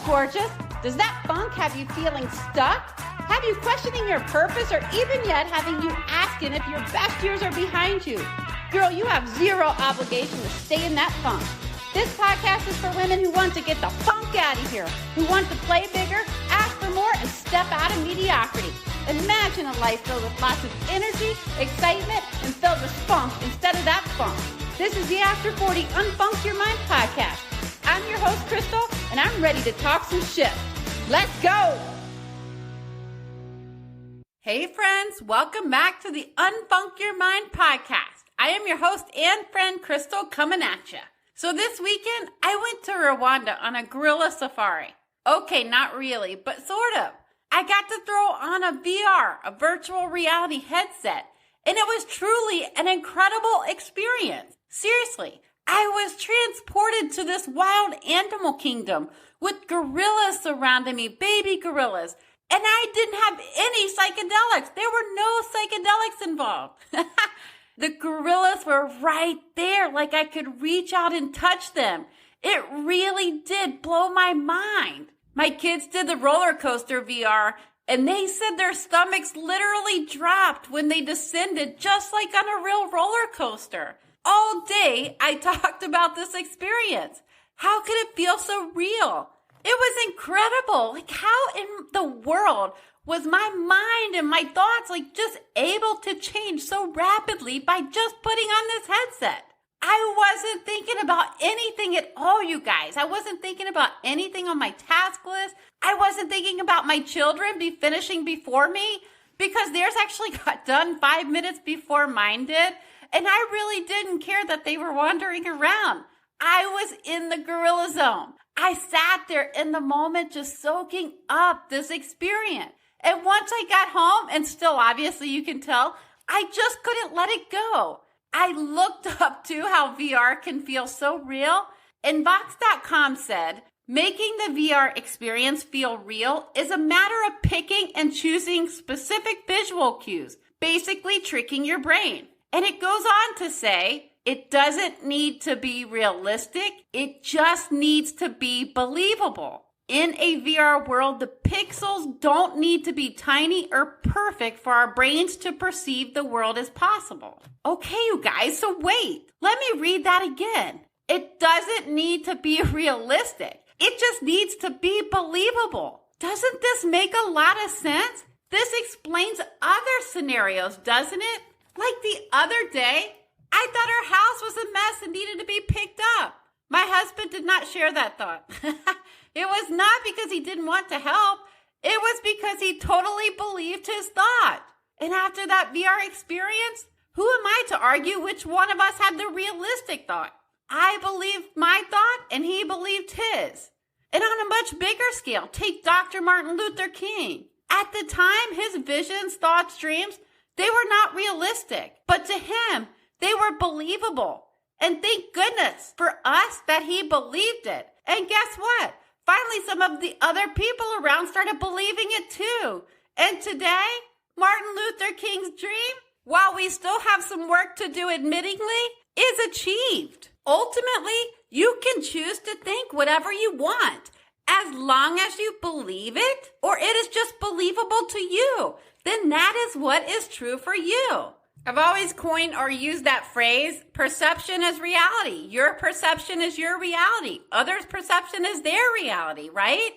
gorgeous? Does that funk have you feeling stuck? Have you questioning your purpose, or even yet having you asking if your best years are behind you? Girl, you have zero obligation to stay in that funk. This podcast is for women who want to get the funk out of here, who want to play bigger, ask for more, and step out of mediocrity. Imagine a life filled with lots of energy, excitement, and filled with spunk instead of that funk. This is the After 40 Unfunk Your Mind podcast. I'm your host, Crystal, and I'm ready to talk some shit. Let's go! Hey friends, welcome back to the Unfunk Your Mind podcast. I am your host and friend, Crystal, coming at you. So this weekend, I went to Rwanda on a gorilla safari. Okay, not really, but sort of. I got to throw on a VR, a virtual reality headset, and it was truly an incredible experience. Seriously, I was transported to this wild animal kingdom with gorillas surrounding me, baby gorillas, and I didn't have any psychedelics. There were no psychedelics involved. The gorillas were right there, like I could reach out and touch them. It really did blow my mind. My kids did the roller coaster VR, and they said their stomachs literally dropped when they descended, just like on a real roller coaster. All day, I talked about this experience. How could it feel so real? It was incredible. Like, how in the world was my mind and my thoughts just able to change so rapidly by just putting on this headset? I wasn't thinking about anything at all, you guys. I wasn't thinking about anything on my task list. I wasn't thinking about my children finishing before me, because theirs actually got done 5 minutes before mine did. And I really didn't care that they were wandering around. I was in the gorilla zone. I sat there in the moment just soaking up this experience. And once I got home, and still obviously you can tell, I just couldn't let it go. I looked up to how VR can feel so real. And Vox.com said, making the VR experience feel real is a matter of picking and choosing specific visual cues, basically tricking your brain. And it goes on to say, it doesn't need to be realistic. It just needs to be believable. In a VR world, the pixels don't need to be tiny or perfect for our brains to perceive the world as possible. Okay, you guys, so wait. Let me read that again. It doesn't need to be realistic. It just needs to be believable. Doesn't this make a lot of sense? This explains other scenarios, doesn't it? Like the other day, I thought our house was a mess and needed to be picked up. My husband did not share that thought. It was not because he didn't want to help. It was because he totally believed his thought. And after that VR experience, who am I to argue which one of us had the realistic thought? I believed my thought and he believed his. And on a much bigger scale, take Dr. Martin Luther King. At the time, his visions, thoughts, dreams, they were not realistic. But to him, they were believable. And thank goodness for us that he believed it. And guess what? Finally, some of the other people around started believing it too. And today, Martin Luther King's dream, while we still have some work to do admittingly, is achieved. Ultimately, you can choose to think whatever you want, as long as you believe it, or it is just believable to you. Then that is what is true for you. I've always coined or used that phrase, perception is reality. Your perception is your reality. Others' perception is their reality, right?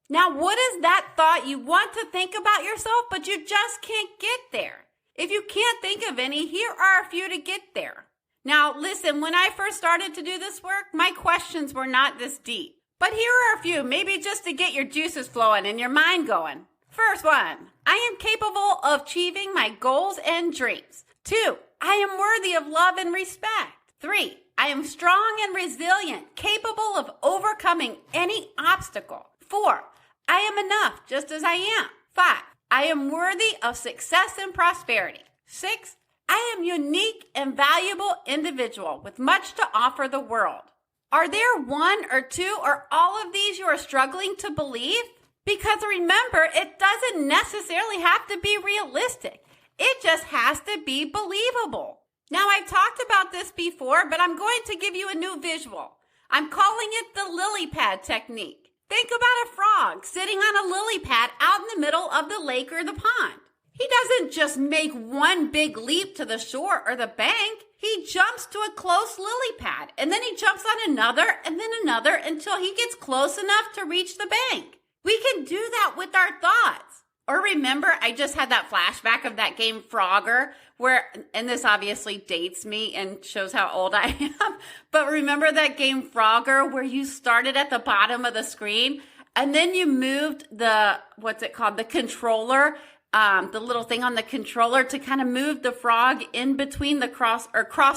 Now, what is that thought you want to think about yourself, but you just can't get there? If you can't think of any, here are a few to get there. Now, listen, when I first started to do this work, my questions were not this deep. But here are a few, maybe just to get your juices flowing and your mind going. First one, I am capable of achieving my goals and dreams. 2, I am worthy of love and respect. 3, I am strong and resilient, capable of overcoming any obstacle. 4, I am enough just as I am. 5, I am worthy of success and prosperity. 6, I am unique and valuable individual with much to offer the world. Are there 1 or 2 or all of these you are struggling to believe? Because remember, it doesn't necessarily have to be realistic. It just has to be believable. Now, I've talked about this before, but I'm going to give you a new visual. I'm calling it the lily pad technique. Think about a frog sitting on a lily pad out in the middle of the lake or the pond. He doesn't just make one big leap to the shore or the bank. He jumps to a close lily pad, and then he jumps on another and then another until he gets close enough to reach the bank. We can do that with our thoughts. Or remember, I just had that flashback of that game Frogger, where, and this obviously dates me and shows how old I am, but remember that game Frogger where you started at the bottom of the screen and then you moved the controller, the little thing on the controller to kind of move the frog in between cross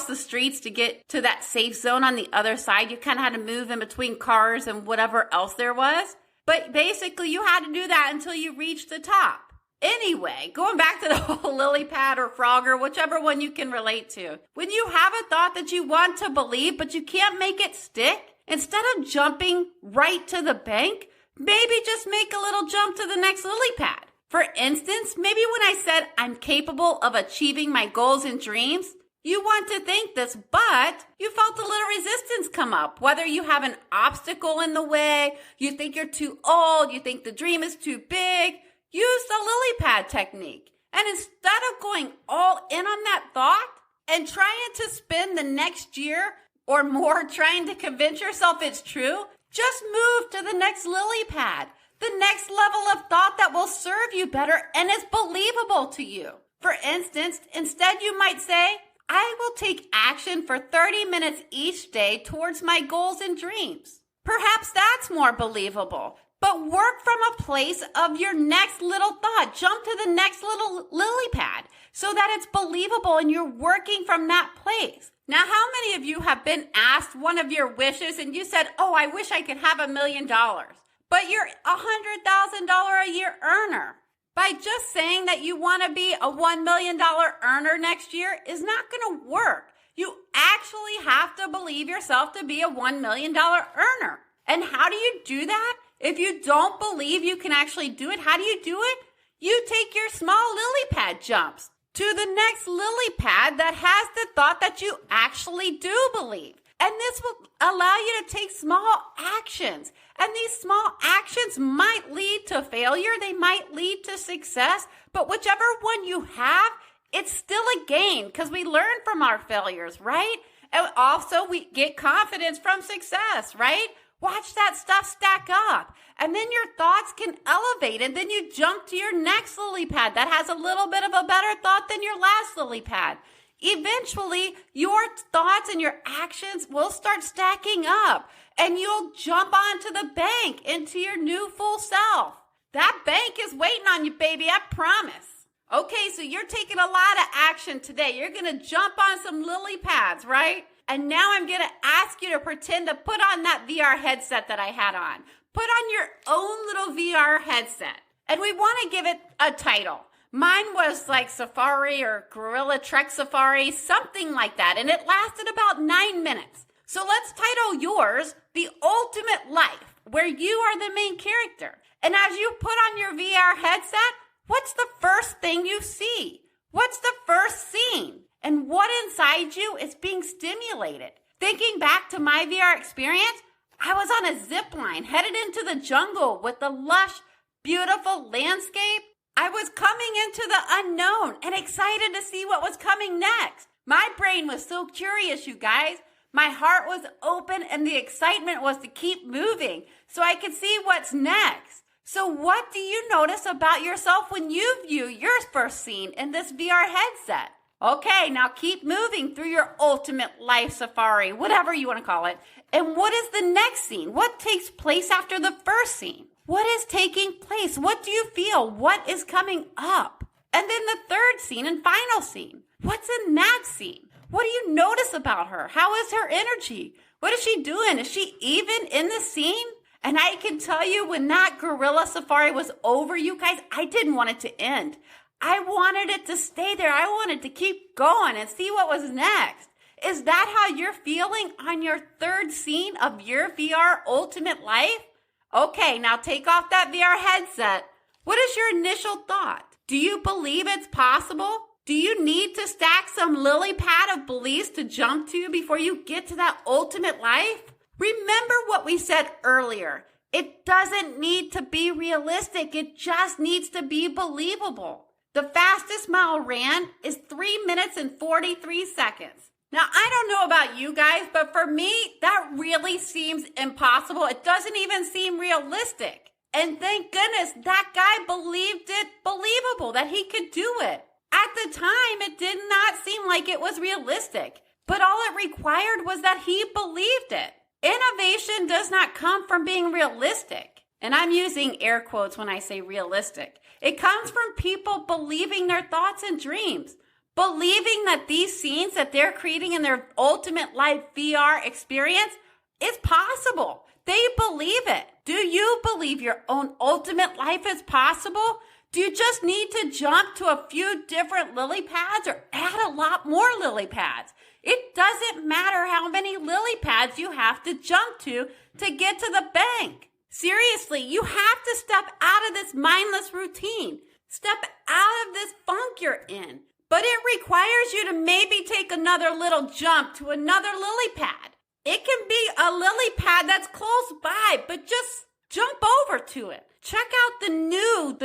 the streets to get to that safe zone on the other side. You kind of had to move in between cars and whatever else there was. But basically, you had to do that until you reached the top. Anyway, going back to the whole lily pad or frog or whichever one you can relate to. When you have a thought that you want to believe, but you can't make it stick, instead of jumping right to the bank, maybe just make a little jump to the next lily pad. For instance, maybe when I said I'm capable of achieving my goals and dreams, you want to think this, but you felt a little resistance come up. Whether you have an obstacle in the way, you think you're too old, you think the dream is too big, use the lily pad technique. And instead of going all in on that thought and trying to spend the next year or more trying to convince yourself it's true, just move to the next lily pad, the next level of thought that will serve you better and is believable to you. For instance, instead you might say, I will take action for 30 minutes each day towards my goals and dreams. Perhaps that's more believable, but work from a place of your next little thought. Jump to the next little lily pad so that it's believable and you're working from that place. Now, how many of you have been asked one of your wishes and you said, oh, I wish I could have $1 million, but you're a $100,000 a year earner? By just saying that you want to be a $1 million earner next year is not going to work. You actually have to believe yourself to be a $1 million earner. And how do you do that? If you don't believe you can actually do it, how do you do it? You take your small lily pad jumps to the next lily pad that has the thought that you actually do believe. And this will allow you to take small actions. And these small actions might lead to failure. They might lead to success. But whichever one you have, it's still a gain because we learn from our failures, right? And also we get confidence from success, right? Watch that stuff stack up. And then your thoughts can elevate. And then you jump to your next lily pad that has a little bit of a better thought than your last lily pad. Eventually, your thoughts and your actions will start stacking up and you'll jump onto the bank into your new full self. That bank is waiting on you, baby, I promise. Okay, so you're taking a lot of action today. You're going to jump on some lily pads, right? And now I'm going to ask you to pretend to put on that VR headset that I had on. Put on your own little VR headset. And we want to give it a title. Mine was like Safari or Gorilla Trek Safari, something like that. And it lasted about 9 minutes. So let's title yours The Ultimate Life, where you are the main character. And as you put on your VR headset, what's the first thing you see? What's the first scene? And what inside you is being stimulated? Thinking back to my VR experience, I was on a zip line headed into the jungle with the lush, beautiful landscape. I was coming into the unknown and excited to see what was coming next. My brain was so curious, you guys. My heart was open and the excitement was to keep moving so I could see what's next. So what do you notice about yourself when you view your first scene in this VR headset? Okay, now keep moving through your ultimate life safari, whatever you want to call it. And what is the next scene? What takes place after the first scene? What is taking place? What do you feel? What is coming up? And then the third scene and final scene. What's in that scene? What do you notice about her? How is her energy? What is she doing? Is she even in the scene? And I can tell you when that gorilla safari was over, you guys, I didn't want it to end. I wanted it to stay there. I wanted to keep going and see what was next. Is that how you're feeling on your third scene of your VR ultimate life? Okay, now take off that VR headset. What is your initial thought? Do you believe it's possible? Do you need to stack some lily pad of beliefs to jump to before you get to that ultimate life? Remember what we said earlier. It doesn't need to be realistic. It just needs to be believable. The fastest mile ran is 3 minutes and 43 seconds. Now, I don't know about you guys, but for me, that really seems impossible. It doesn't even seem realistic. And thank goodness that guy believed it believable, that he could do it. At the time, it did not seem like it was realistic, but all it required was that he believed it. Innovation does not come from being realistic. And I'm using air quotes when I say realistic. It comes from people believing their thoughts and dreams, believing that these scenes that they're creating in their ultimate life VR experience is possible. They believe it. Do you believe your own ultimate life is possible? Do you just need to jump to a few different lily pads or add a lot more lily pads? It doesn't matter how many lily pads you have to jump to get to the bank. Seriously, you have to step out of this mindless routine. Step out of this funk you're in. But it requires you to maybe take another little jump to another lily pad. It can be a lily pad that's close by, but just jump over to it. Check out the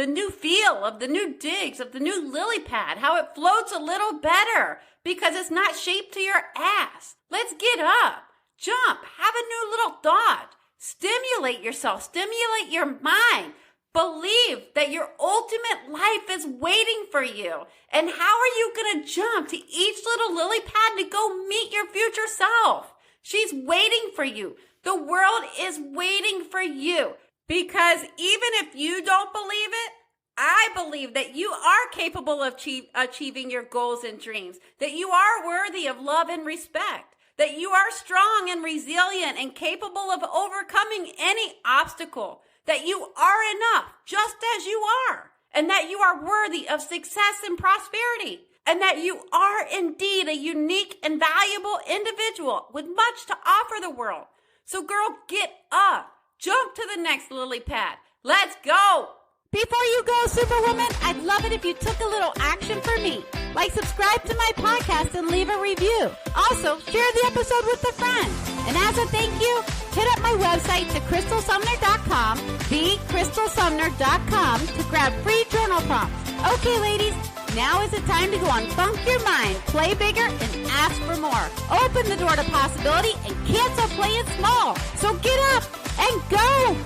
new feel of the new digs of the new lily pad, how it floats a little better because it's not shaped to your ass. Let's get up, jump, have a new little thought, stimulate yourself, stimulate your mind. Believe that your ultimate life is waiting for you. And how are you going to jump to each little lily pad to go meet your future self? She's waiting for you. The world is waiting for you. Because even if you don't believe it, I believe that you are capable of achieving your goals and dreams, that you are worthy of love and respect, that you are strong and resilient and capable of overcoming any obstacle, that you are enough just as you are, and that you are worthy of success and prosperity, and that you are indeed a unique and valuable individual with much to offer the world. So girl, get up. Jump to the next lily pad. Let's go. Before you go, Superwoman, I'd love it if you took a little action for me. Like subscribe to my podcast and leave a review. Also, share the episode with a friend. And as a thank you, hit up my website to crystalsumner.com, thecrystalsumner.com to grab free journal prompts. Okay, ladies, now is the time to go on Funk Your Mind, play bigger, and ask for more. Open the door to possibility and cancel playing small. So get up and go.